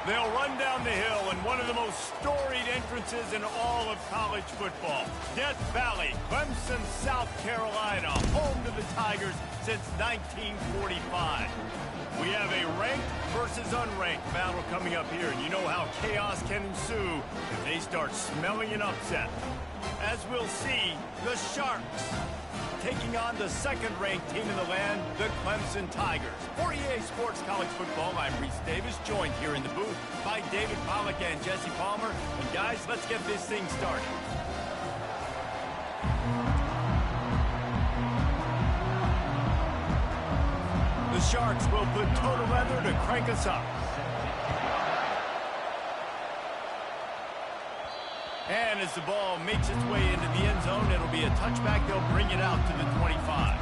They'll run down the hill in one of the most storied entrances in all of college football. Death Valley, Clemson, South Carolina, home to the Tigers since 1945. We have a ranked versus unranked battle coming up here, and you know how chaos can ensue if they start smelling an upset. As we'll see, the Sharks taking on the second-ranked team in the land, the Clemson Tigers. For EA Sports College Football, I'm Reese Davis, joined here in the booth by David Pollack and Jesse Palmer. And guys, let's get this thing started. The Sharks will put total leather to crank us up. And as the ball makes its way into the end zone, it'll be a touchback. They'll bring it out to the 25.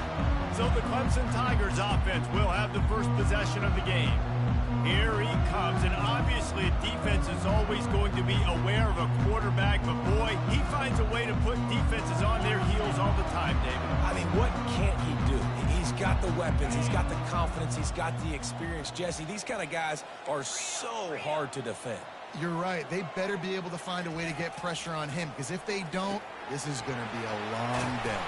So the Clemson Tigers offense will have the first possession of the game. Here he comes, and obviously defense is always going to be aware of a quarterback, but boy, he finds a way to put defenses on their heels all the time, David. I mean, what can't he do? He's got the weapons, he's got the confidence, he's got the experience. Jesse, these kind of guys are so hard to defend. You're right. They better be able to find a way to get pressure on him, because if they don't, this is going to be a long day.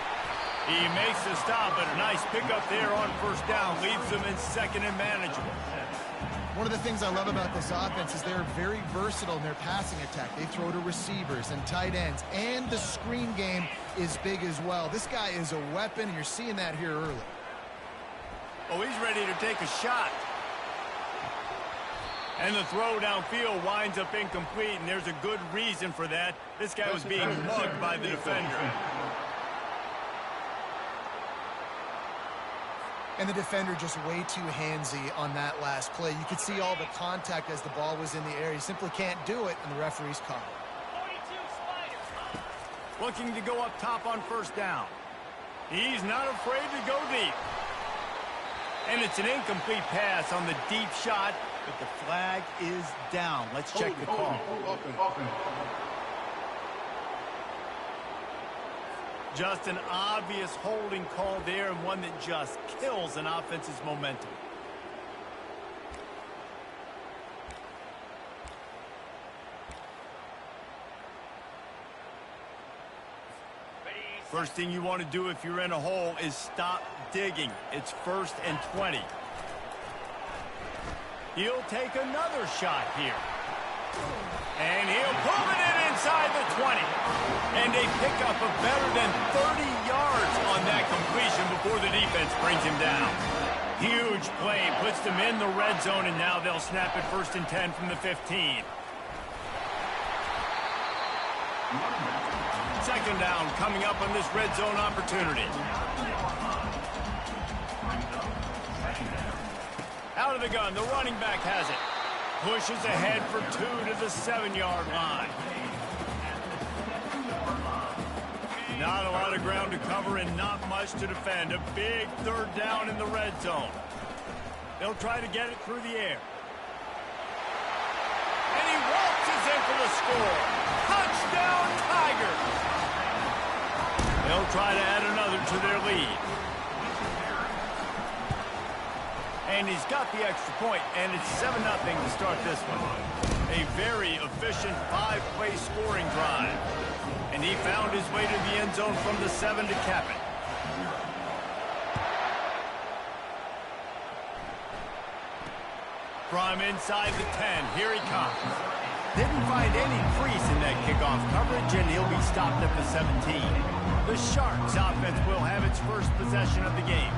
He makes the stop, but a nice pickup there on first down leaves them in second and manageable. One of the things I love about this offense is they're very versatile in their passing attack. They throw to receivers and tight ends, and the screen game is big as well. This guy is a weapon, and you're seeing that here early. Oh, he's ready to take a shot. And the throw downfield winds up incomplete, and there's a good reason for that. This guy was being mugged by the defender. And the defender just way too handsy on that last play. You could see all the contact as the ball was in the air. He simply can't do it, and the referee's caught it. Looking to go up top on first down. He's not afraid to go deep. And it's an incomplete pass on the deep shot, but the flag is down. Let's check the call. Just an obvious holding call there, and one that just kills an offense's momentum. First thing you want to do if you're in a hole is stop digging. It's 1st and 20. He'll take another shot here. And he'll pull it in inside the 20. And a pickup of better than 30 yards on that completion before the defense brings him down. Huge play, puts them in the red zone, and now they'll snap it 1st and 10 from the 15. Second down coming up on this red zone opportunity. Out of the gun, the running back has it. Pushes ahead for 2 to the 7-yard line. Not a lot of ground to cover and not much to defend. A big 3rd down in the red zone. They'll try to get it through the air. And he waltzes in for the score. Touchdown, Tigers! They'll try to add another to their lead. And he's got the extra point, and it's 7-0 to start this one. A very efficient 5-play scoring drive. And he found his way to the end zone from the 7 to cap it. From inside the 10, here he comes. Didn't find any crease in that kickoff coverage, and he'll be stopped at the 17. The Sharks offense will have its first possession of the game.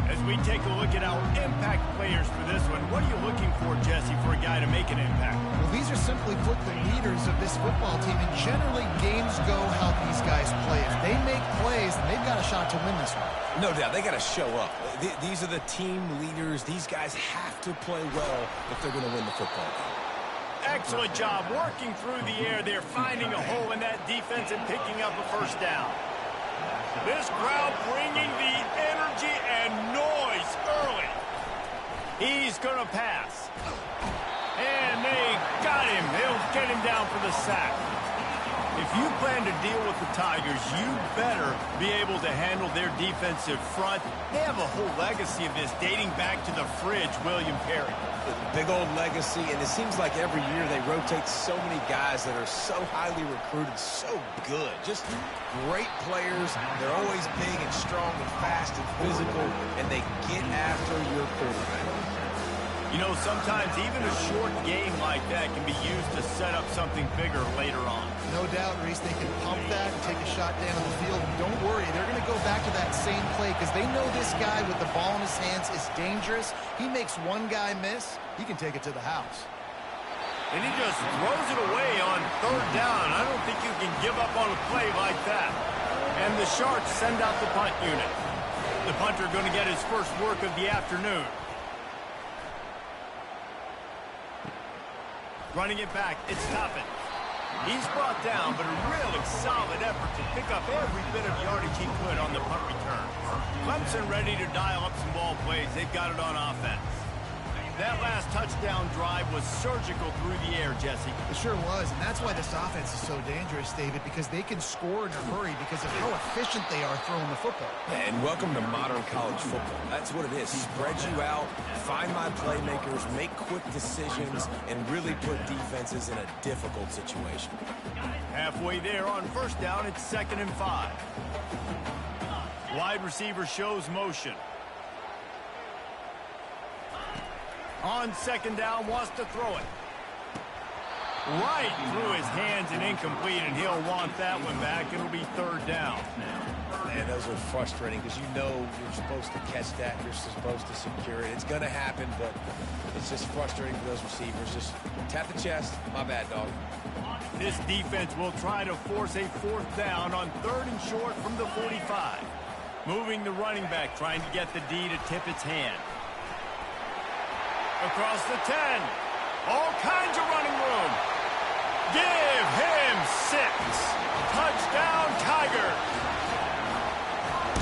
As we take a look at our impact players for this one, what are you looking for, Jesse, for a guy to make an impact? Well, these are simply put the leaders of this football team, and generally games go how these guys play. If they make plays, then they've got a shot to win this one. No doubt, they got to show up. These are the team leaders. These guys have to play well if they're going to win the football game. Excellent job working through the air. They're finding a hole in that defense and picking up a first down. This crowd bringing the energy and noise early. He's going to pass. And they got him. They'll get him down for the sack. If you plan to deal with the Tigers, you better be able to handle their defensive front. They have a whole legacy of this dating back to the fridge, William Perry. Big old legacy, and it seems like every year they rotate so many guys that are so highly recruited, so good. Just great players. They're always big and strong and fast and physical, and they get after your quarterback. You know, sometimes even a short game like that can be used to set up something bigger later on. No doubt, Reese, they can pump that and take a shot down on the field. And don't worry, they're going to go back to that same play because they know this guy with the ball in his hands is dangerous. He makes one guy miss, he can take it to the house. And he just throws it away on third down. I don't think you can give up on a play like that. And the Sharks send out the punt unit. The punter going to get his first work of the afternoon. Running it back, it's Toppin. He's brought down, but a really solid effort to pick up every bit of yardage he could on the punt return. Clemson ready to dial up some ball plays. They've got it on offense. That last touchdown drive was surgical through the air, Jesse. It sure was, and that's why this offense is so dangerous, David, because they can score in a hurry because of how efficient they are throwing the football. And welcome to modern college football. That's what it is. Spread you out, find my playmakers, make quick decisions, and really put defenses in a difficult situation. Halfway there on first down, it's 2nd and 5. Wide receiver shows motion. On 2nd down, wants to throw it. Right through his hands and incomplete, and he'll want that one back. It'll be 3rd down. Man, those are frustrating because you know you're supposed to catch that. You're supposed to secure it. It's going to happen, but it's just frustrating for those receivers. Just tap the chest. My bad, dog. This defense will try to force a 4th down on 3rd and short from the 45. Moving the running back, trying to get the D to tip its hand. Across the 10. All kinds of running room. Give him 6. Touchdown, Tigers.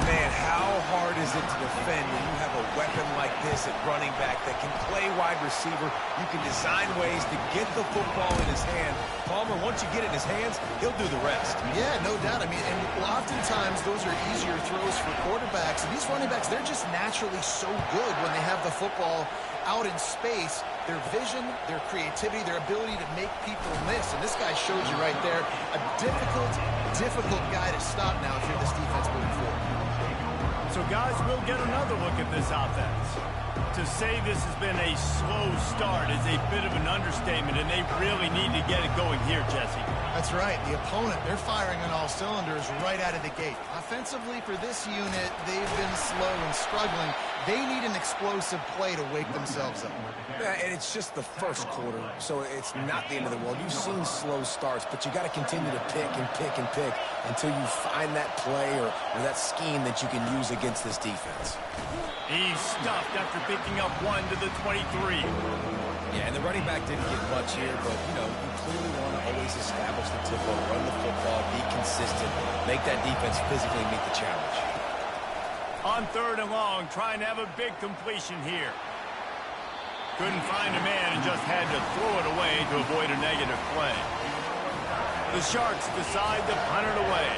Man, how hard is it to defend when you have a weapon like this at running back that can play wide receiver? You can design ways to get the football in his hand. Palmer, once you get it in his hands, he'll do the rest. Yeah, no doubt. I mean, and oftentimes those are easier throws for quarterbacks. And these running backs, they're just naturally so good when they have the football out in space. Their vision, their creativity, their ability to make people miss. And this guy showed you right there a difficult guy to stop now if you're this defense moving forward. So, guys, we'll get another look at this offense. To say this has been a slow start is a bit of an understatement, and they really need to get it going here, Jesse. That's right. The opponent, they're firing on all cylinders right out of the gate. Offensively, for this unit, they've been slow and struggling. They need an explosive play to wake themselves up. Yeah, and it's just the first quarter, so it's not the end of the world. You've seen slow starts, but you got to continue to pick and pick and pick until you find that play or that scheme that you can use against this defense. He's stuffed after picking up 1 to the 23. Yeah, and the running back didn't get much here, but, you know, you clearly want to always establish the tempo, run the football, be consistent, make that defense physically meet the challenge. On 3rd and long, trying to have a big completion here. Couldn't find a man and just had to throw it away to avoid a negative play. The Sharks decide to punt it away.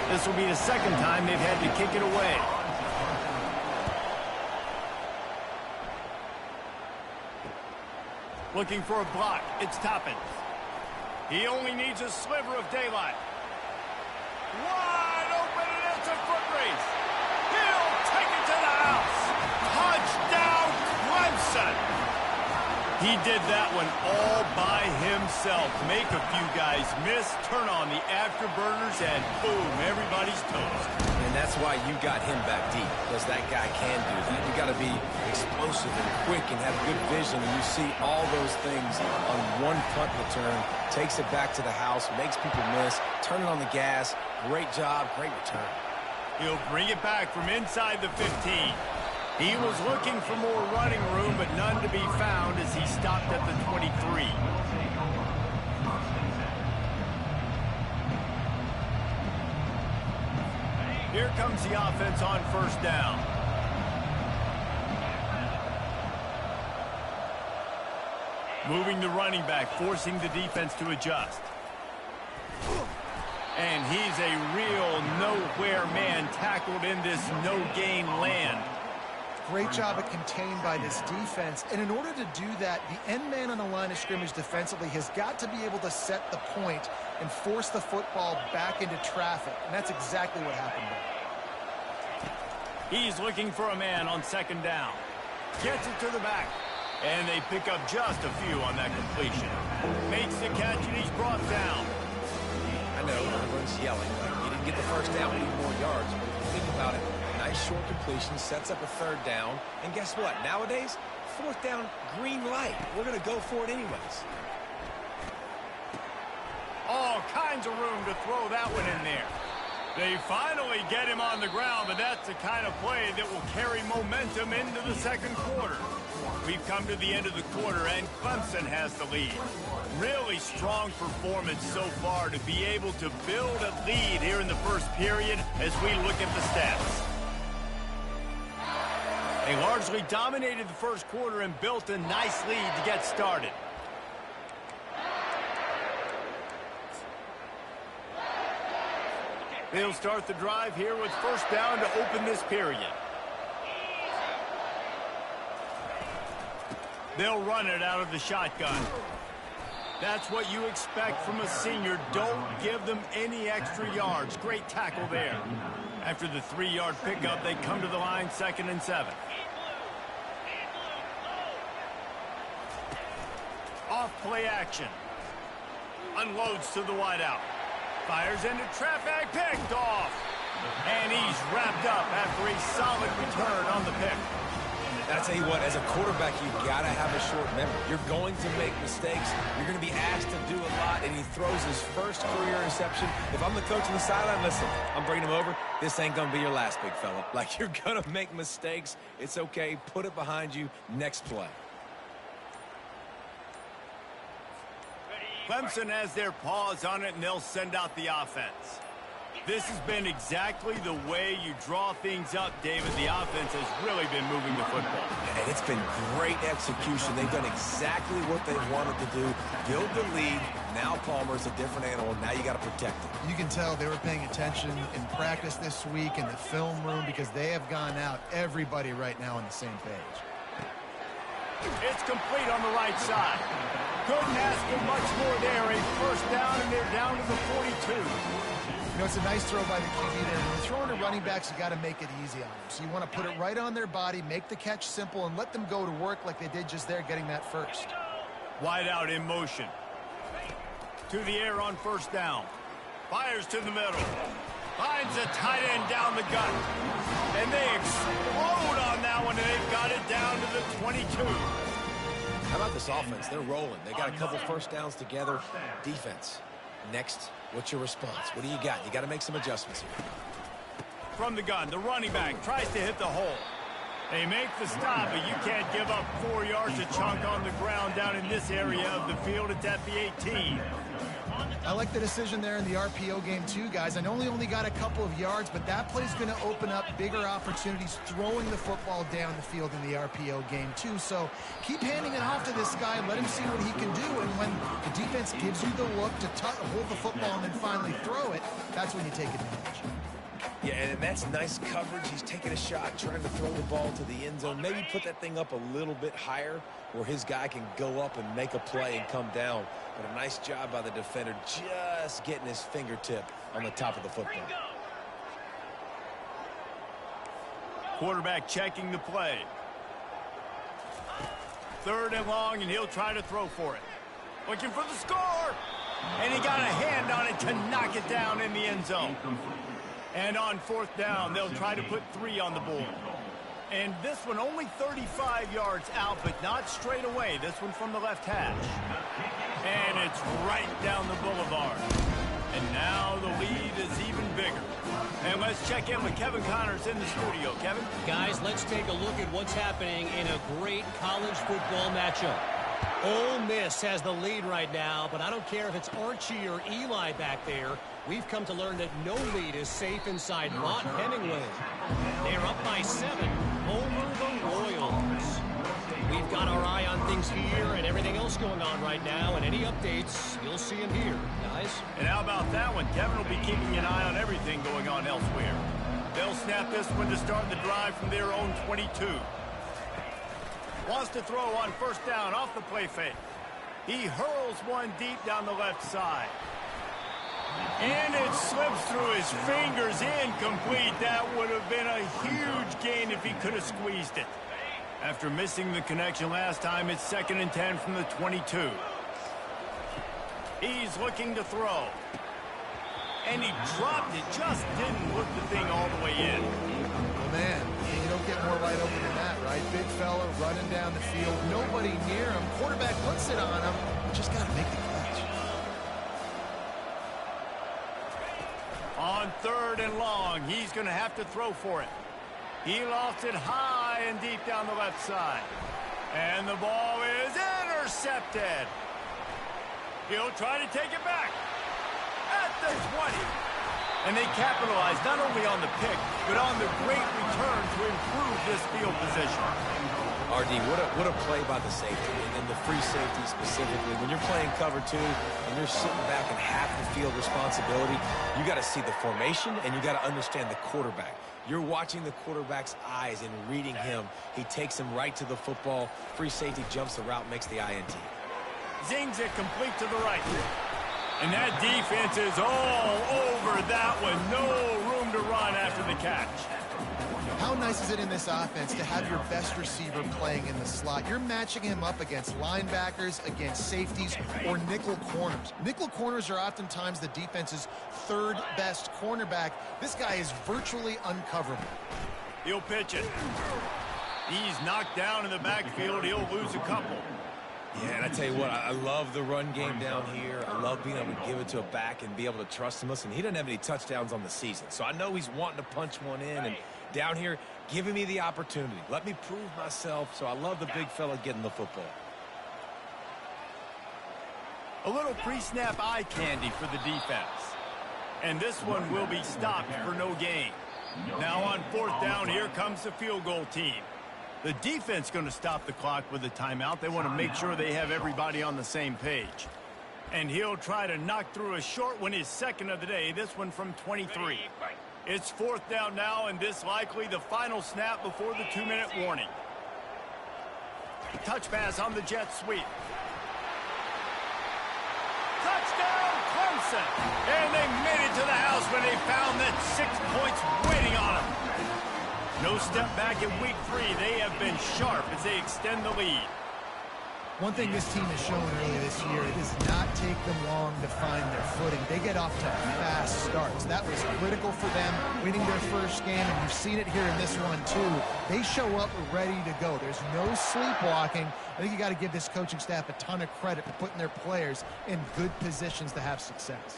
This will be the 2nd time they've had to kick it away. Looking for a block. It's Toppin. He only needs a sliver of daylight. Wide open, and it's a foot race. He'll take it to the house. Touchdown, Clemson. He did that one all by himself. Make a few guys miss, turn on the afterburners, and boom, everybody's toast. And that's why you got him back deep, because that guy can do that. You got to be explosive and quick and have good vision, and you see all those things on one punt return. Takes it back to the house, makes people miss, turning on the gas. Great job, great return. He'll bring it back from inside the 15. He was looking for more running room, but none to be found as he stopped at the 23. Here comes the offense on 1st down. Moving the running back, forcing the defense to adjust. And he's a real nowhere man tackled in this no-gain land. Great job at contained by this defense. And in order to do that, the end man on the line of scrimmage defensively has got to be able to set the point and force the football back into traffic. And that's exactly what happened there. He's looking for a man on second down. Gets it to the back. And they pick up just a few on that completion. Makes the catch, and he's brought down. I know everyone's yelling. He didn't get the first down, we need more yards. But if you think about it, nice short completion, sets up a third down. And guess what? Nowadays, fourth down, green light. We're going to go for it anyways. All kinds of room to throw that one in there. They finally get him on the ground, but that's the kind of play that will carry momentum into the second quarter. We've come to the end of the quarter, and Clemson has the lead. Really strong performance so far to be able to build a lead here in the first period as we look at the stats. They largely dominated the first quarter and built a nice lead to get started. They'll start the drive here with first down to open this period. They'll run it out of the shotgun. That's what you expect from a senior. Don't give them any extra yards. Great tackle there. After the 3-yard pickup, they come to the line, 2nd and 7. Off play action. Unloads to the wideout. Fires into traffic, picked off. And he's wrapped up after a solid return on the pick. And I tell you what, as a quarterback, you've got to have a short memory. You're going to make mistakes. You're going to be asked to do a lot, and he throws his first career interception. If I'm the coach on the sideline, listen, I'm bringing him over. This ain't going to be your last, big fella. Like, you're going to make mistakes. It's okay. Put it behind you. Next play. Clemson has their paws on it, and they'll send out the offense. This has been exactly the way you draw things up, David. The offense has really been moving the football. And it's been great execution. They've done exactly what they wanted to do. Build the lead. Now Palmer's a different animal. Now you got to protect it. You can tell they were paying attention in practice this week in the film room because they have gone out, everybody right now on the same page. It's complete on the right side. Couldn't ask for much more there. A first down, and they're down to the 42. You know, it's a nice throw by the QB there. When you're throwing to running backs, you got to make it easy on them. So you want to put it right on their body, make the catch simple, and let them go to work like they did just there, getting that first. Wide out in motion. To the air on first down. Fires to the middle. Finds a tight end down the gut. And they explode on that one, and they've got it down to the 22. How about this offense? They're rolling. They got a couple first downs together. Defense. Next, what's your response? What do you got? You got to make some adjustments here. From the gun, the running back tries to hit the hole. They make the stop, but you can't give up 4 yards a chunk on the ground down in this area of the field. It's at the 18. I like the decision there in the RPO game too, guys. I know he only got a couple of yards, but that play's going to open up bigger opportunities throwing the football down the field in the RPO game too. So keep handing it off to this guy and let him see what he can do. And when the defense gives you the look to hold the football and then finally throw it, that's when you take advantage. Yeah, and that's nice coverage. He's taking a shot, trying to throw the ball to the end zone. Maybe put that thing up a little bit higher where his guy can go up and make a play and come down. But a nice job by the defender just getting his fingertip on the top of the football. Quarterback checking the play. 3rd and long, and he'll try to throw for it. Looking for the score. And he got a hand on it to knock it down in the end zone. And on 4th down, they'll try to put 3 on the board. And this one only 35 yards out, but not straight away. This one from the left hash. And it's right down the boulevard. And now the lead is even bigger. And let's check in with Kevin Connors in the studio. Kevin? Guys, let's take a look at what's happening in a great college football matchup. Ole Miss has the lead right now, but I don't care if it's Archie or Eli back there. We've come to learn that no lead is safe inside Mott Hemingway. They're up by 7 over the Royals. We've got our eye on things here and everything else going on right now, and any updates, you'll see them here, guys. And how about that one? Kevin will be keeping an eye on everything going on elsewhere. They'll snap this one to start the drive from their own 22. Wants to throw on first down off the play fake. He hurls one deep down the left side. And it slips through his fingers, incomplete. That would have been a huge gain if he could have squeezed it. After missing the connection last time, it's 2nd and 10 from the 22. He's looking to throw. And he dropped it, just didn't look the thing all the way in. Well, man, you don't get more wide open than that, right? Big fella running down the field, nobody near him. Quarterback puts it on him. Just got to make the catch. On 3rd and long, he's going to have to throw for it. He lost it high and deep down the left side. And the ball is intercepted. He'll try to take it back. At the 20. And they capitalize not only on the pick, but on the great return to improve this field position. RD, what a play by the safety, and the free safety specifically. When you're playing cover 2 and you're sitting back in half the field responsibility, you got to see the formation and you got to understand the quarterback. You're watching the quarterback's eyes and reading him. He takes him right to the football. Free safety jumps the route, makes the INT. Zings it complete to the right. And that defense is all over that one. No room to run after the catch. How nice is it in this offense to have your best receiver playing in the slot? You're matching him up against linebackers, against safeties, or nickel corners. Nickel corners are oftentimes the defense's 3rd best cornerback. This guy is virtually uncoverable. He'll pitch it. He's knocked down in the backfield. He'll lose a couple. Yeah, and I tell you what, I love the run game down here. I love being able to give it to a back and be able to trust him. Listen, he doesn't have any touchdowns on the season, so I know he's wanting to punch one in. And down here, giving me the opportunity. Let me prove myself, so I love the big fella getting the football. A little pre-snap eye candy for the defense. And this one will be stopped for no gain. Now on 4th down, here comes the field goal team. The defense going to stop the clock with a timeout. They want to make sure they have everybody on the same page. And he'll try to knock through a short one, his 2nd of the day, this one from 23. It's 4th down now, and this likely the final snap before the 2-minute warning. Touch pass on the jet sweep. Touchdown, Clemson! And they made it to the house when they found that 6 points waiting on them. No step back in week 3. They have been sharp as they extend the lead. One thing this team has shown early this year, it does not take them long to find their footing. They get off to fast starts. That was critical for them winning their first game, and you've seen it here in this one too. They show up ready to go. There's no sleepwalking. I think you got to give this coaching staff a ton of credit for putting their players in good positions to have success.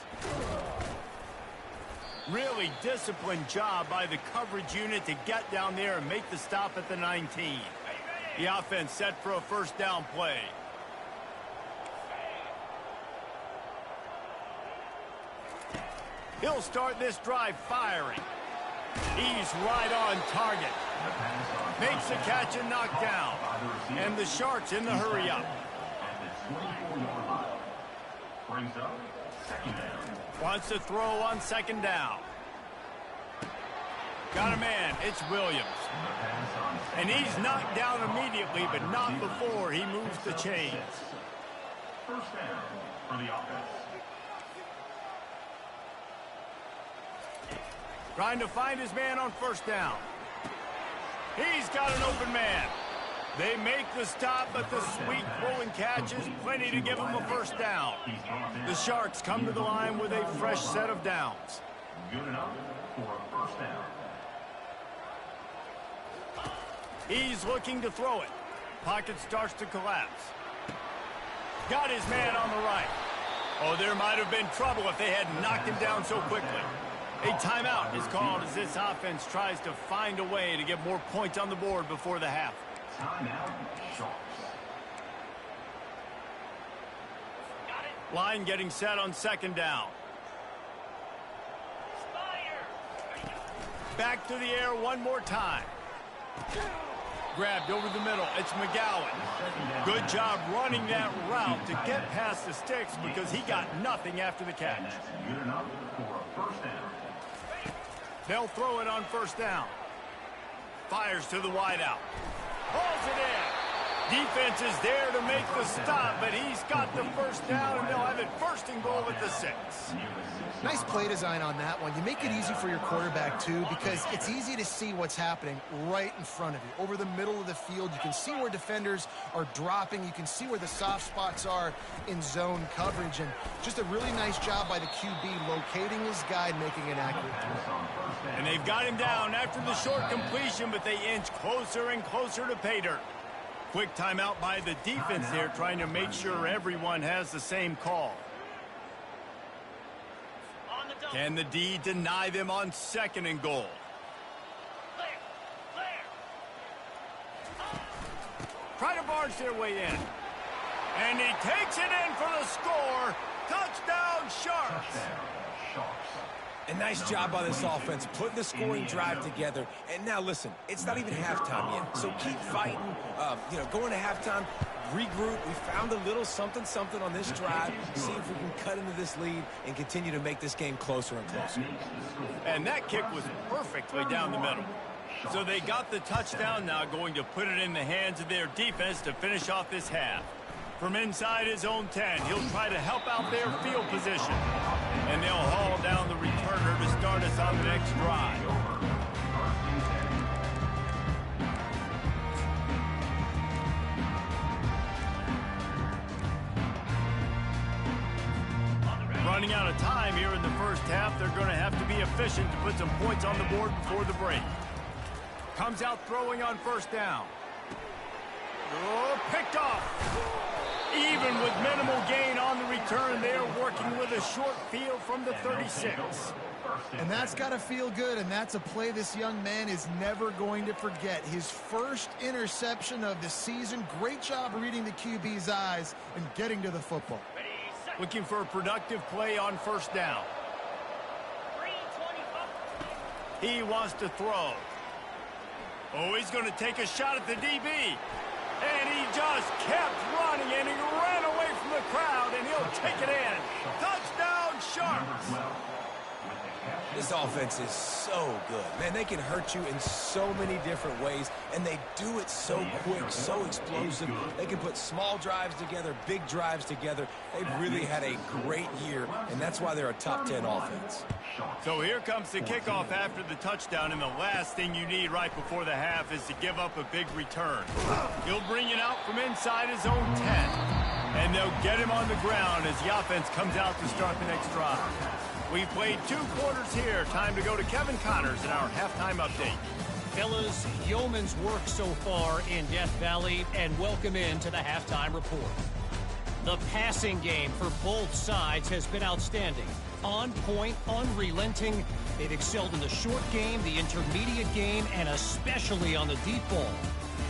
Really disciplined job by the coverage unit to get down there and make the stop at the 19. The offense set for a 1st down play. He'll start this drive firing. He's right on target. Makes the catch and knocked down. And the Sharks in the hurry up. Wants to throw on 2nd down. Got a man. It's Williams. And he's knocked down immediately, but not before he moves the chains. 1st down for the offense. Trying to find his man on 1st down. He's got an open man. They make the stop, but the sweet throw and catch is plenty to give him a 1st down. The Sharks come to the line with a fresh set of downs. Good enough for a 1st down. He's looking to throw it. Pocket starts to collapse. Got his man on the right. Oh, there might have been trouble if they had knocked him down so quickly. A timeout is called as this offense tries to find a way to get more points on the board before the half. Timeout, Sharks. Line getting set on 2nd down. Back to the air one more time. Grabbed over the middle. It's McGowan. Good job running that route to get past the sticks because he got nothing after the catch. They'll throw it on first down. Fires to the wideout. Hauls it in. Defense is there to make the stop, but he's got the first down, and they'll have it first and goal at the 6. Nice play design on that one. You make it easy for your quarterback, too, because it's easy to see what's happening right in front of you. Over the middle of the field, you can see where defenders are dropping. You can see where the soft spots are in zone coverage. And just a really nice job by the QB locating his guy and making an accurate throw. And they've got him down after the short completion, but they inch closer and closer to pay dirt. Quick timeout by the defense there, trying to make sure everyone has the same call. Can the D deny them on 2nd and goal? Try to barge their way in. And he takes it in for the score. Touchdown, Sharks. A nice job by this offense, putting the scoring drive together. And now, listen, it's not even halftime yet, so keep fighting. Going to halftime, regroup. We found a little something on this drive. See if we can cut into this lead and continue to make this game closer and closer. And that kick was perfectly down the middle. So they got the touchdown, now going to put it in the hands of their defense to finish off this half. From inside his own 10, he'll try to help out their field position. And they'll haul down the returner to start us on the next drive. Running out of time here in the first half, they're going to have to be efficient to put some points on the board before the break. Comes out throwing on first down. Oh, picked off. Even with minimal gain on the return, they're working with a short field from the 36. And that's got to feel good, and that's a play this young man is never going to forget. His first interception of the season. Great job reading the QB's eyes and getting to the football. Looking for a productive play on first down. He wants to throw. Oh, he's going to take a shot at the DB. And he just kept running, and he ran away from the crowd, and he'll take it in. Touchdown, Sharks. This offense is so good. Man, they can hurt you in so many different ways, and they do it so quick, so explosive. They can put small drives together, big drives together. They've really had a great year, and that's why they're a top 10 offense. So here comes the kickoff after the touchdown, and the last thing you need right before the half is to give up a big return. He'll bring it out from inside his own 10, and they'll get him on the ground as the offense comes out to start the next drive. We've played 2 quarters here. Time to go to Kevin Connors in our halftime update. Fellas, yeoman's work so far in Death Valley, and welcome into the halftime report. The passing game for both sides has been outstanding. On point, unrelenting. They've excelled in the short game, the intermediate game, and especially on the deep ball.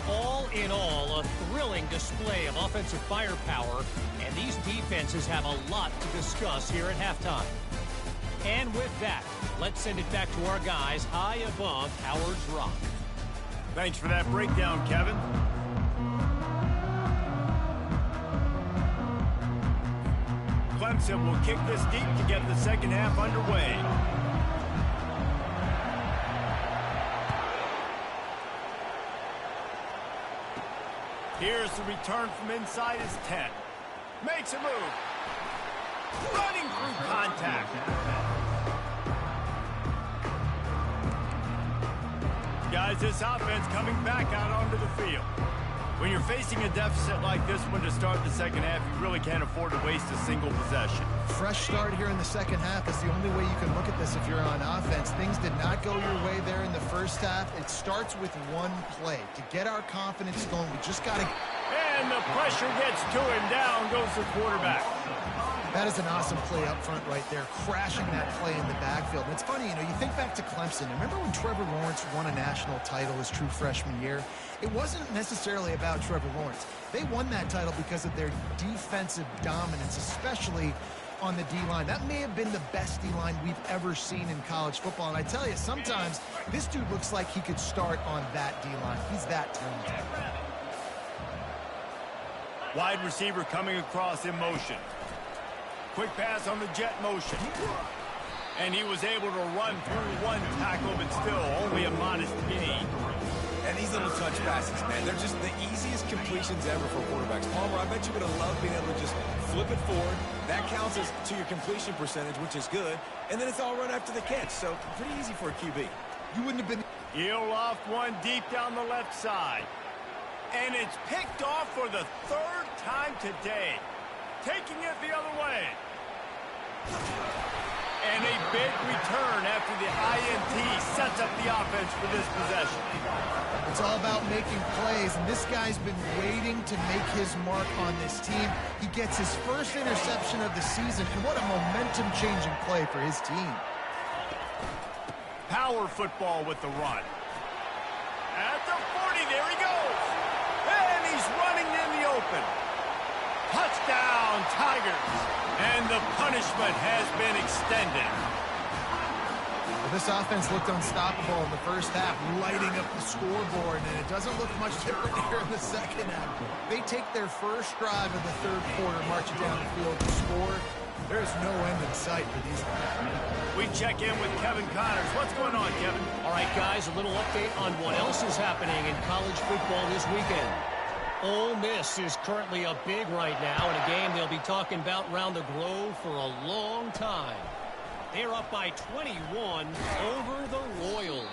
All in all, a thrilling display of offensive firepower, and these defenses have a lot to discuss here at halftime. And with that, let's send it back to our guys high above Howard's Rock. Thanks for that breakdown, Kevin. Clemson will kick this deep to get the second half underway. Here's the return from inside his 10. Makes a move. Running through contact. Guys, this offense coming back out onto the field. When you're facing a deficit like this one to start the second half, you really can't afford to waste a single possession. Fresh start here in the second half is the only way you can look at this if you're on offense. Things did not go your way there in the first half. It starts with one play. To get our confidence going, we just got to... And the pressure gets to him. Down goes the quarterback. That is an awesome play up front right there, crashing that play in the backfield. And it's funny, you think back to Clemson. Remember when Trevor Lawrence won a national title his true freshman year? It wasn't necessarily about Trevor Lawrence. They won that title because of their defensive dominance, especially on the D-line. That may have been the best D-line we've ever seen in college football. And I tell you, sometimes this dude looks like he could start on that D-line. He's that talented. Wide receiver coming across in motion. Quick pass on the jet motion. And he was able to run through one tackle, but still only a modest gain. And these little touch passes, man, they're just the easiest completions ever for quarterbacks. Palmer, I bet you would have loved being able to just flip it forward. That counts as to your completion percentage, which is good. And then it's all run after the catch, so pretty easy for a QB. You wouldn't have been... He'll loft one deep down the left side. And it's picked off for the third time today. Taking it the other way. And a big return after the INT sets up the offense for this possession. It's all about making plays, and this guy's been waiting to make his mark on this team. He gets his first interception of the season, and what a momentum-changing play for his team. Power football with the run. At the 40, there he goes. And he's running in the open. Touchdown, Tigers. And the punishment has been extended. Well, this offense looked unstoppable in the first half, lighting up the scoreboard, and it doesn't look much different here in the second half. They take their first drive of the third quarter, marching down the field to score. There's no end in sight for these guys. We check in with Kevin Connors. What's going on, Kevin? All right, guys, a little update on what else is happening in college football this weekend. Ole Miss is currently up big right now in a game they'll be talking about around the Grove for a long time. They're up by 21 over the Royals.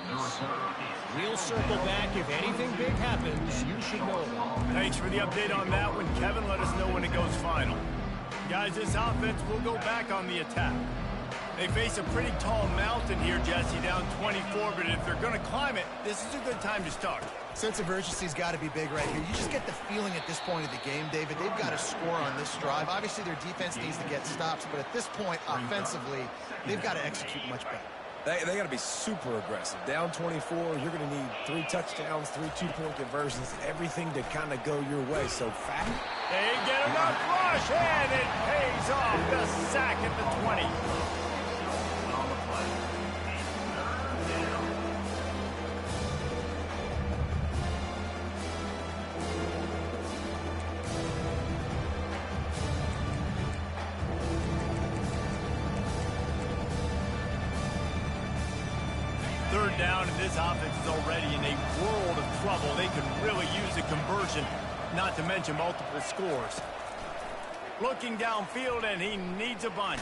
We'll circle back. If anything big happens, you should know about it. Thanks for the update on that one, Kevin. Let us know when it goes final. Guys, this offense will go back on the attack. They face a pretty tall mountain here, Jesse, down 24, but if they're going to climb it, this is a good time to start. Sense of urgency's got to be big right here. You just get the feeling at this point of the game, David, they've got to score on this drive. Obviously, their defense needs to get stops, but at this point, offensively, they've got to execute much better. They got to be super aggressive. Down 24, you're going to need 3 touchdowns, 3 two-point conversions, everything to kind of go your way. So fast. They get enough rush, and it pays off. The sack at the 20. Third down, and this offense is already in a world of trouble. They could really use a conversion, not to mention multiple scores. Looking downfield, and he needs a bunch.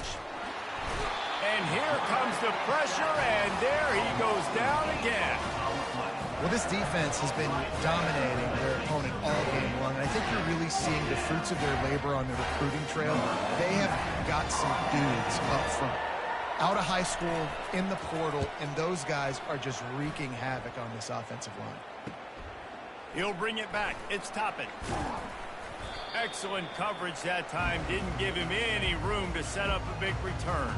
And here comes the pressure, and there he goes down again. Well, this defense has been dominating their opponent all game long, and I think you're really seeing the fruits of their labor on the recruiting trail. They have got some dudes up front, out of high school, in the portal, and those guys are just wreaking havoc on this offensive line. He'll bring it back. It's Toppin. Excellent coverage that time. Didn't give him any room to set up a big return.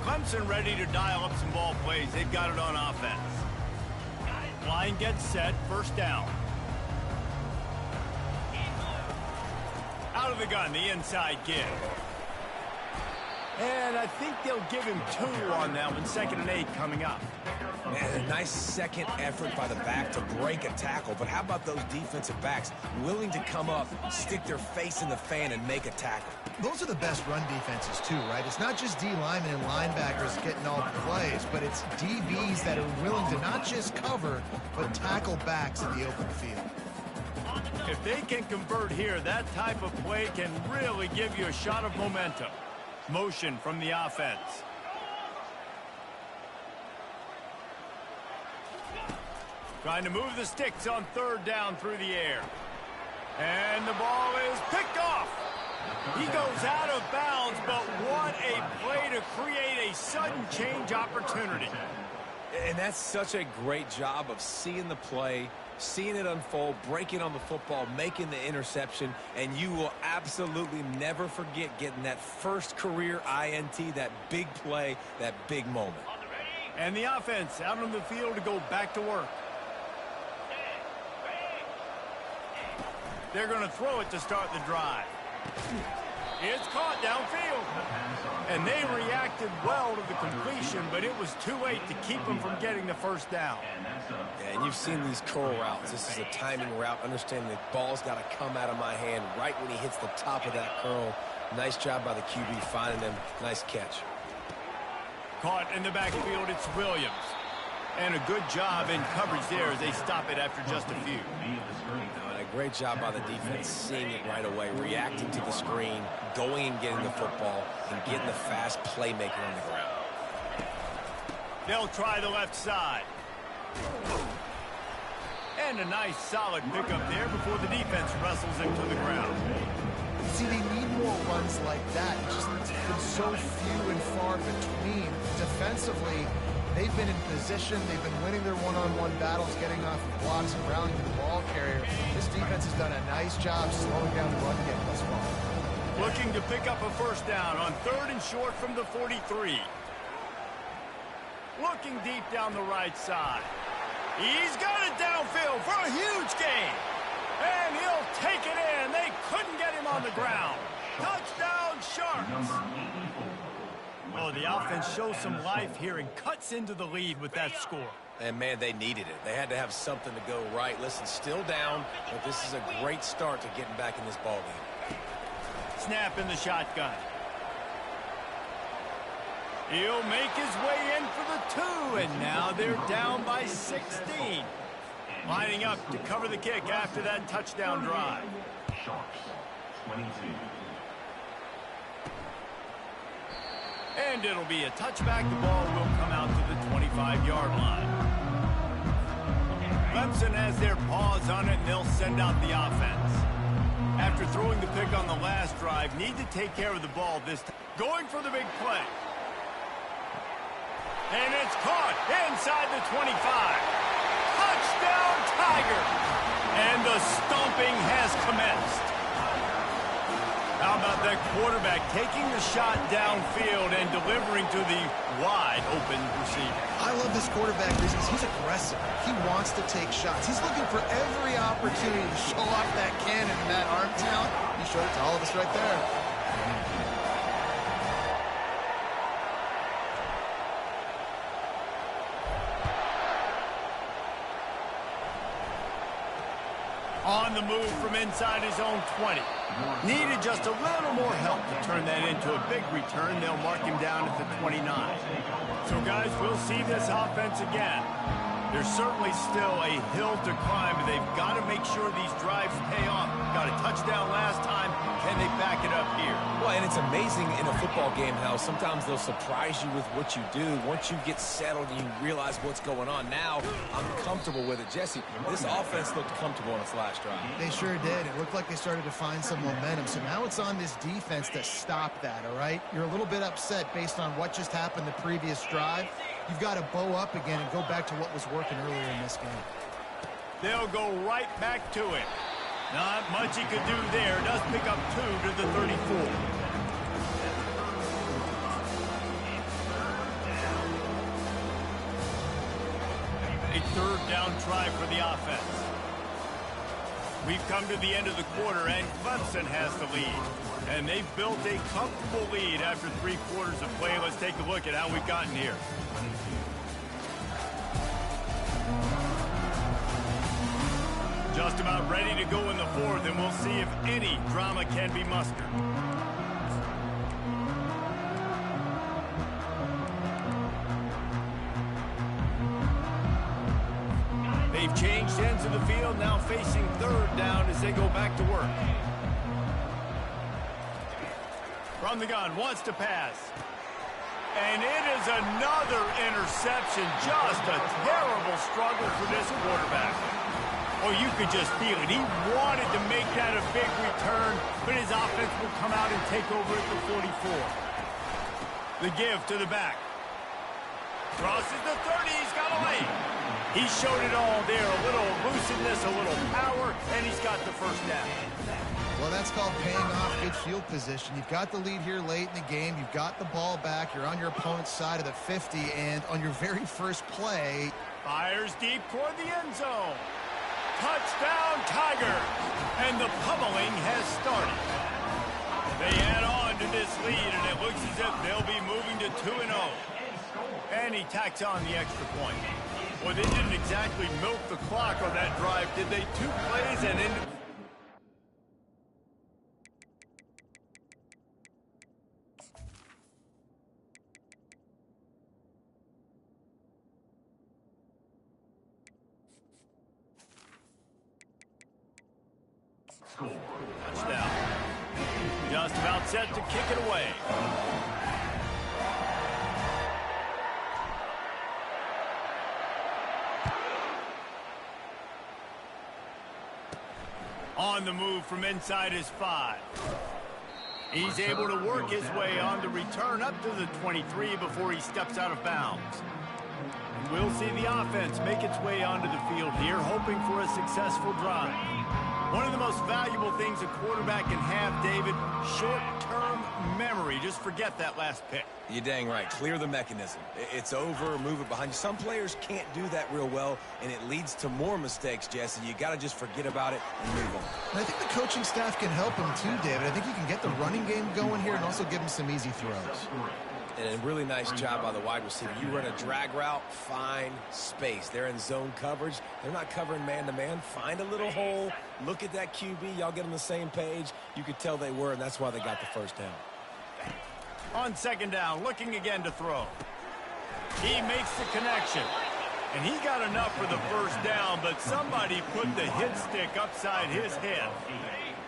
Clemson ready to dial up some ball plays. They've got it on offense. Line gets set. First down. Out of the gun, the inside give. And I think they'll give him 2 on that one. 2nd and 8 coming up. Man, a nice second effort by the back to break a tackle. But how about those defensive backs willing to come up, stick their face in the fan, and make a tackle? Those are the best run defenses, too, right? It's not just D linemen and linebackers getting all the plays, but it's DBs that are willing to not just cover, but tackle backs in the open field. If they can convert here, that type of play can really give you a shot of momentum. Motion from the offense. Trying to move the sticks on 3rd down through the air. And the ball is picked off. He goes out of bounds, but what a play to create a sudden change opportunity. And that's such a great job of seeing the play, seeing it unfold, breaking on the football, making the interception, and you will absolutely never forget getting that first career INT, that big play, that big moment. And the offense out on the field to go back to work. They're going to throw it to start the drive. It's caught downfield. And they reacted well to the completion, but it was too late to keep them from getting the first down. Yeah, and you've seen these curl routes. This is a timing route. Understanding the ball's got to come out of my hand right when he hits the top of that curl. Nice job by the QB finding him. Nice catch. Caught in the backfield, it's Williams. And a good job in coverage there as they stop it after just a few. And a great job by the defense seeing it right away, reacting to the screen, going and getting the football, and getting the fast playmaker on the ground. They'll try the left side. And a nice solid pickup there before the defense wrestles him to the ground. See, they need more runs like that. It's been so few and far between. Defensively, they've been in position. They've been winning their one-on-one battles, getting off of blocks and rallying to the ball carrier. This defense has done a nice job slowing down the run game thus far. Looking to pick up a first down on 3rd and short from the 43. Looking deep down the right side. He's got it downfield for a huge gain. And he'll take it in. They couldn't get him on the ground. Touchdown, Sharks. Oh, the offense shows some life here and cuts into the lead with that score. And, man, they needed it. They had to have something to go right. Listen, still down, but this is a great start to getting back in this ballgame. Snap in the shotgun. He'll make his way in for the 2, and now they're down by 16. Lining up to cover the kick after that touchdown drive. Sharks, 22. And it'll be a touchback. The ball will come out to the 25-yard line. Clemson has their paws on it, and they'll send out the offense. After throwing the pick on the last drive, need to take care of the ball this time. Going for the big play. And it's caught inside the 25. Touchdown, Tiger! And the stomping has commenced. How about that quarterback taking the shot downfield and delivering to the wide-open receiver? I love this quarterback because he's aggressive. He wants to take shots. He's looking for every opportunity to show off that cannon and that arm talent. He showed it to all of us right there. On the move from inside his own 20. Needed just a little more help to turn that into a big return. They'll mark him down at the 29. So, guys, we'll see this offense again. There's certainly still a hill to climb, but they've got to make sure these drives pay off. Got a touchdown last time. Can they back it up here? Well, and it's amazing in a football game how sometimes they'll surprise you with what you do. Once you get settled and you realize what's going on, now I'm comfortable with it. Jesse, this offense looked comfortable on its last drive. They sure did. It looked like they started to find some momentum. So now it's on this defense to stop that, all right? You're a little bit upset based on what just happened the previous drive. You've got to bow up again and go back to what was working earlier in this game. They'll go right back to it. Not much he could do there. Does pick up 2 to the 34. A 3rd down try for the offense. We've come to the end of the quarter, and Clemson has the lead. And they've built a comfortable lead after 3 quarters of play. Let's take a look at how we've gotten here. Just about ready to go in the 4th, and we'll see if any drama can be mustered. They've changed ends of the field, now facing 3rd down as they go back to work. From the gun, wants to pass. And it is another interception. Just a terrible struggle for this quarterback. Oh, you could just feel it. He wanted to make that a big return, but his offense will come out and take over at the 44. The give to the back. Crosses the 30. He's got a lane. He showed it all there. A little elusiveness, a little power, and he's got the first down. Well, that's called paying off good field position. You've got the lead here late in the game. You've got the ball back. You're on your opponent's side of the 50, and on your very first play. Fires deep toward the end zone. Touchdown, Tigers! And the pummeling has started. They add on to this lead, and it looks as if they'll be moving to 2-0. And he tacks on the extra point. Well, they didn't exactly milk the clock on that drive, did they? 2 plays and into... Touchdown. Just about set to kick it away. On the move from inside his 5. He's able to work his way on the return up to the 23 before he steps out of bounds. And we'll see the offense make its way onto the field here, hoping for a successful drive. One of the most valuable things a quarterback can have, David, short-term memory. Just forget that last pick. You're dang right. Clear the mechanism. It's over, move it behind you. Some players can't do that real well, and it leads to more mistakes, Jesse. You got to just forget about it and move on. And I think the coaching staff can help him too, David. I think you can get the running game going here and also give him some easy throws. And a really nice job by the wide receiver. You run a drag route, find space. They're in zone coverage. They're not covering man-to-man. Find a little hole. Look at that QB. Y'all get on the same page. You could tell they were, and that's why they got the first down. On second down, looking again to throw. He makes the connection. And he got enough for the first down, but somebody put the hit stick upside his head.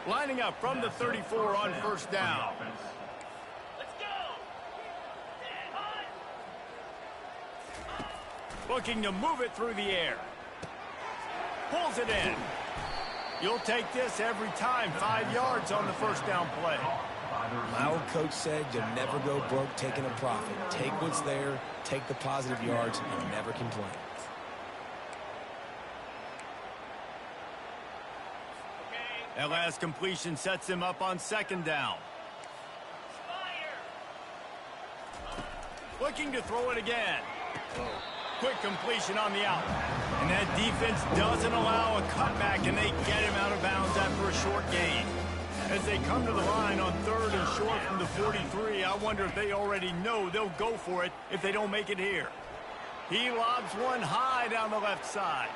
Lining up from the 34 on first down. Looking to move it through the air. Pulls it in. You'll take this every time. 5 yards on the first down play. My old coach said you'll never go broke taking a profit. Take what's there, take the positive yards, and never complain. That last completion sets him up on second down. Looking to throw it again. Quick completion on the out. And that defense doesn't allow a cutback, and they get him out of bounds after a short gain. As they come to the line on third and short from the 43, I wonder if they already know they'll go for it if they don't make it here. He lobs one high down the left side.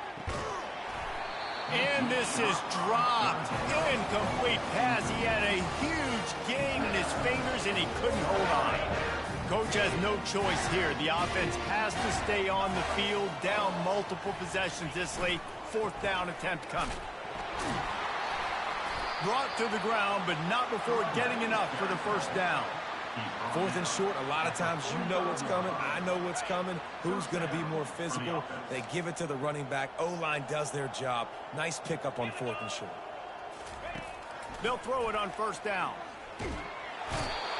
And this is dropped. Incomplete pass. He had a huge gain in his fingers, and he couldn't hold on. Coach has no choice here. The offense has to stay on the field, down multiple possessions this late. Fourth down attempt coming. Brought to the ground, but not before getting enough for the first down. Fourth and short, a lot of times you know what's coming. I know what's coming. Who's going to be more physical? They give it to the running back. O-line does their job. Nice pickup on fourth and short. They'll throw it on first down.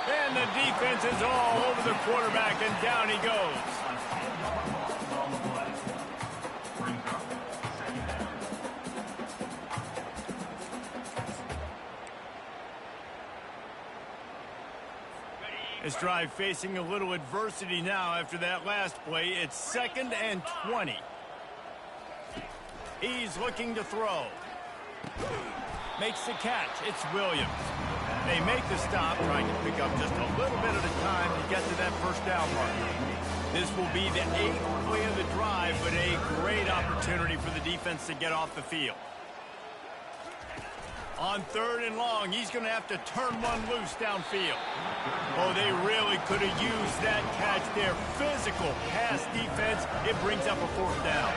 And the defense is all over the quarterback, and down he goes. This drive facing a little adversity now after that last play. It's 2nd and 20. He's looking to throw. Makes the catch. It's Williams. They make the stop, trying to pick up just a little bit at a time to get to that first down mark. This will be the 8th play of the drive, but a great opportunity for the defense to get off the field. On third and long, he's going to have to turn one loose downfield. Oh, they really could have used that catch there. Physical pass defense. It brings up a fourth down.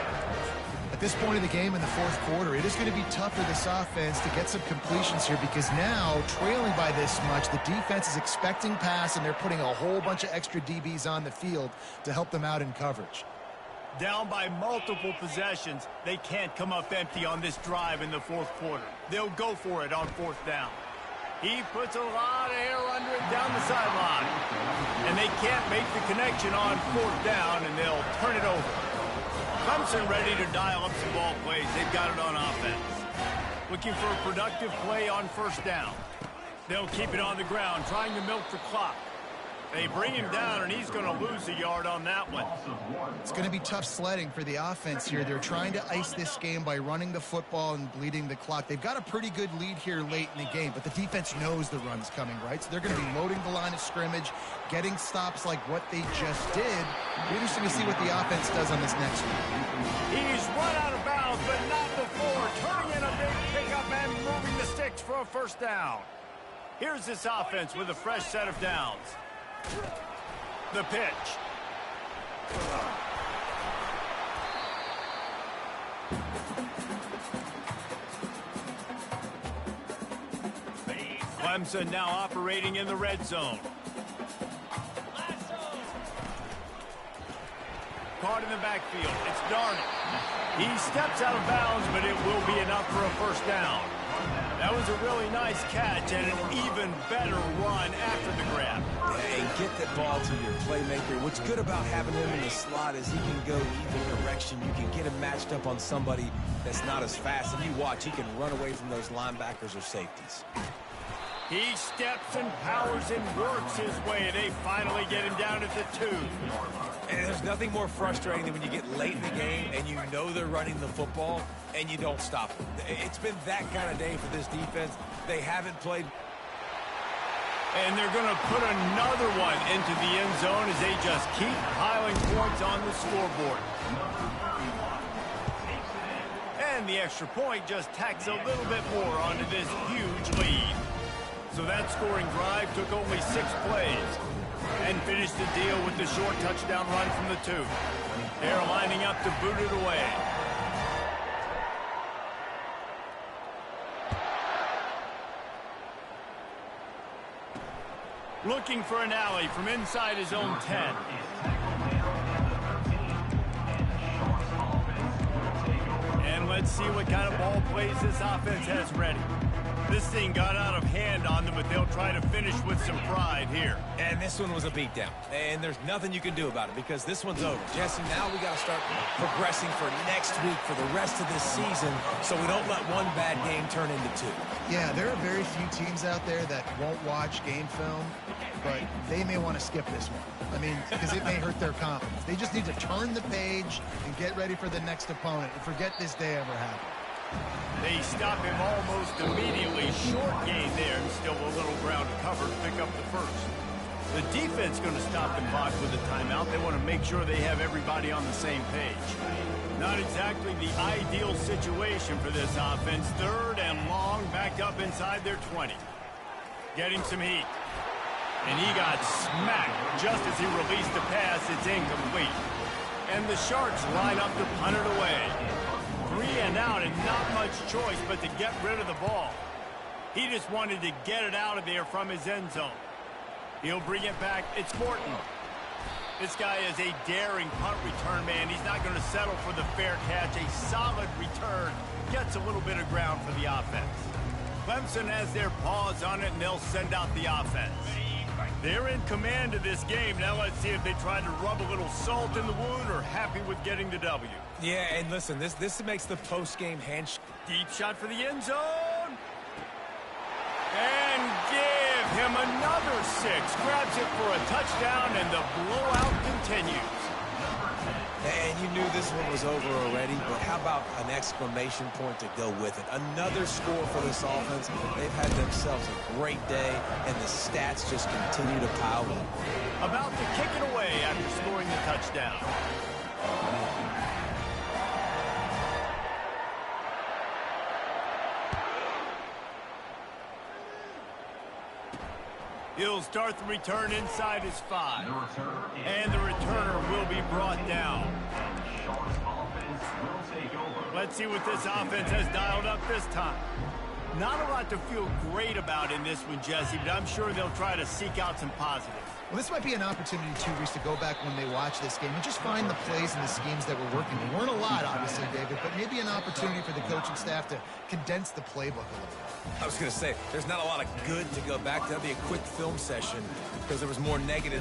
At this point in the game in the fourth quarter, it is going to be tough for this offense to get some completions here because now, trailing by this much, the defense is expecting pass, and they're putting a whole bunch of extra DBs on the field to help them out in coverage. Down by multiple possessions, they can't come up empty on this drive in the fourth quarter. They'll go for it on fourth down. He puts a lot of air under it down the sideline. And they can't make the connection on fourth down, and they'll turn it over. Clemson ready to dial up some ball plays. They've got it on offense. Looking for a productive play on first down. They'll keep it on the ground, trying to milk the clock. They bring him down, and he's going to lose a yard on that one. It's going to be tough sledding for the offense here. They're trying to ice this game by running the football and bleeding the clock. They've got a pretty good lead here late in the game, but the defense knows the run's coming, right? So they're going to be loading the line of scrimmage, getting stops like what they just did. It'll be interesting to see what the offense does on this next one. He's run out of bounds, but not before. Turning in a big pickup and moving the sticks for a first down. Here's this offense with a fresh set of downs. The pitch. Clemson now operating in the red zone. Caught in the backfield. It's Darnold. He steps out of bounds, but it will be enough for a first down. That was a really nice catch and an even better run after the grab. And get that ball to your playmaker. What's good about having him in the slot is he can go either direction. You can get him matched up on somebody that's not as fast. And you watch, he can run away from those linebackers or safeties. He steps and powers and works his way. They finally get him down at the 2. And there's nothing more frustrating than when you get late in the game and you know they're running the football and you don't stop them. It's been that kind of day for this defense. They haven't played. And they're going to put another one into the end zone as they just keep piling points on the scoreboard. And the extra point just tacks a little bit more onto this huge lead. So that scoring drive took only 6 plays and finished the deal with the short touchdown run from the 2. They're lining up to boot it away. Looking for an alley from inside his own 10. And let's see what kind of ball plays this offense has ready. This thing got out of hand on them, but they'll try to finish with some pride here. And this one was a beatdown. And there's nothing you can do about it because this one's over. Jesse, now we got to start progressing for next week for the rest of this season so we don't let one bad game turn into 2. Yeah, there are very few teams out there that won't watch game film, but they may want to skip this one. I mean, because it may hurt their confidence. They just need to turn the page and get ready for the next opponent and forget this day ever happened. They stop him almost immediately. Short gain there, and still a little ground to cover to pick up the first. The defense going to stop the clock with a timeout. They want to make sure they have everybody on the same page. Not exactly the ideal situation for this offense. 3rd and long, backed up inside their 20. Getting some heat. And he got smacked just as he released the pass. It's incomplete. And the Sharks line up to punt it away. 3 and out and not much choice but to get rid of the ball. He just wanted to get it out of there from his end zone. He'll bring it back. It's Morton. This guy is a daring punt return man. He's not going to settle for the fair catch. A solid return. Gets a little bit of ground for the offense. Clemson has their paws on it, and they'll send out the offense. They're in command of this game. Now let's see if they try to rub a little salt in the wound or happy with getting the W. Yeah, and listen, this makes the post-game handshake. Deep shot for the end zone. And give him another 6. Grabs it for a touchdown, and the blowout continues. And you knew this one was over already, but how about an exclamation point to go with it? Another score for this offense. They've had themselves a great day, and the stats just continue to pile up. About to kick it away after scoring the touchdown. He'll start the return inside his 5. And the returner will be brought down. Let's see what this offense has dialed up this time. Not a lot to feel great about in this one, Jesse, but I'm sure they'll try to seek out some positives. Well, this might be an opportunity, too, Reese, to go back when they watch this game and just find the plays and the schemes that were working. There weren't a lot, obviously, David, but maybe an opportunity for the coaching staff to condense the playbook a little bit. I was going to say, there's not a lot of good to go back to. That'd be a quick film session because there was more negative